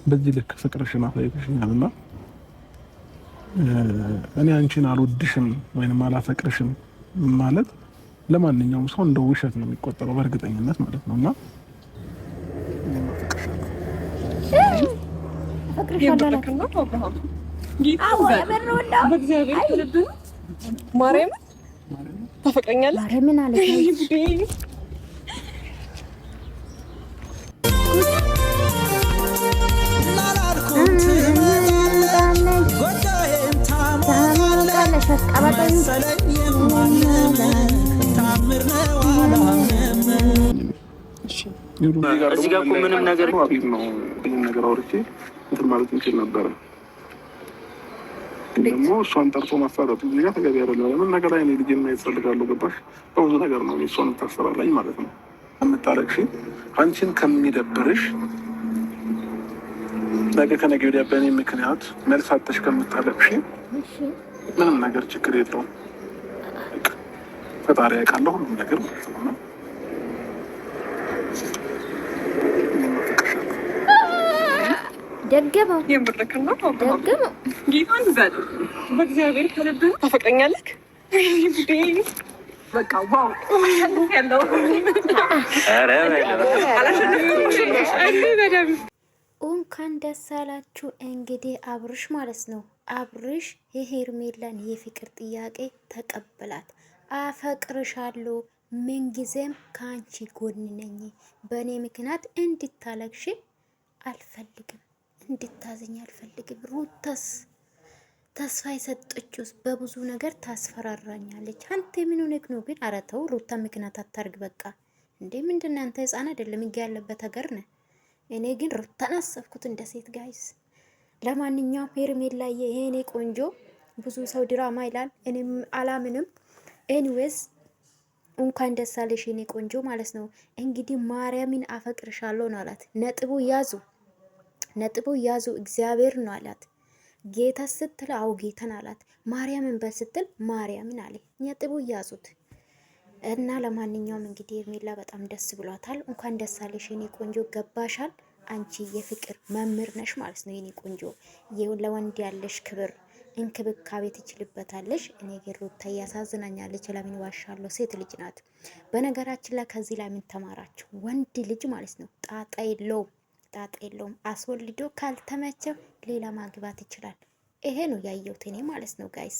በዚህ ልክ ፍቅርሽን አሳይተሽኛልና እኔ አንቺን አልወድሽም ወይንም አላፈቅርሽም ማለት ለማንኛውም ሰው እንደ ውሸት ነው የሚቆጠረው በእርግጠኝነት ማለት ነውና ማርያም ታፈቅረኛለህ? ማርያምን አለች እዚህ ጋር እኮ ምንም ነገር አውርቼ እንትን ማለት እንችል ነበረ። ደግሞ እሷን ጠርቶ ማፋረጡ እዚህ ጋር ተገቢ አይደለም። ለምን ነገር ላይ እኔ ልጄን ማየት እፈልጋለሁ። ገባሽ? በብዙ ነገር ነው እሷን ታሰራላኝ ማለት ነው። የምታለቅሽ አንቺን ከሚደብርሽ ነገ ከነገ ወዲያ በእኔ ምክንያት መልስ አጥተሽ ከምታለቅሽ ምንም ነገር ችግር የለውም። ፈጣሪ ያውቃለሁ ሁሉም ነገር ማለት ነው። ደገመው ጌታን ዘል በእግዚአብሔር ከልብህ ታፈቅረኛለህ? በቃ ዋው ያለው እንኳን ደስ አላችሁ። እንግዲህ አብርሽ ማለት ነው። አብርሽ የሄርሜላን የፍቅር ጥያቄ ተቀበላት። አፈቅርሻለሁ፣ ምንጊዜም ከአንቺ ጎን ነኝ፣ በእኔ ምክንያት እንድታለቅሽ አልፈልግም፣ እንድታዝኝ አልፈልግም። ሩታስ ተስፋ የሰጠችው በብዙ ነገር ታስፈራራኛለች። አንተ ምን ሆነክ ነው ግን? ኧረ ተው ሩታ ምክንያት አታርግ። በቃ እንዴ ምንድን ነው አንተ? ህፃን አይደለም ይጋ ያለበት ሀገር ነህ። እኔ ግን ሩታን አሰብኩት እንደ ሴት ጋይስ። ለማንኛውም ሄርሜላ የኔ ቆንጆ፣ ብዙ ሰው ድራማ ይላል፣ እኔም አላምንም። ኤኒዌይስ እንኳን ደስ አለሽ የኔ ቆንጆ ማለት ነው። እንግዲህ ማርያምን አፈቅርሻለሁ ነው አላት። ነጥቡ ያዙ እግዚአብሔር ነው አላት። ጌታ ስትል አው ጌታን አላት። ማርያምን በስትል ማርያምን አለ። ነጥቡ ያዙት እና ለማንኛውም እንግዲህ ሄርሜላ በጣም ደስ ብሏታል። እንኳን ደስ አለሽ የኔ ቆንጆ፣ ገባሻል። አንቺ የፍቅር መምህር ነሽ ማለት ነው የኔ ቆንጆ። ለወንድ ያለሽ ክብር እንክብካቤ ትችልበታለሽ። እኔ ግን ሩታ እያሳዝናኛለች። ለምን ዋሻለሁ? ሴት ልጅ ናት። በነገራችን ላይ ከዚህ ላይ ምን ተማራችሁ? ወንድ ልጅ ማለት ነው ጣጣ የለውም። አስወልዶ ካልተመቸው ሌላ ማግባት ይችላል። ይሄ ነው ያየሁት እኔ ማለት ነው ጋይስ።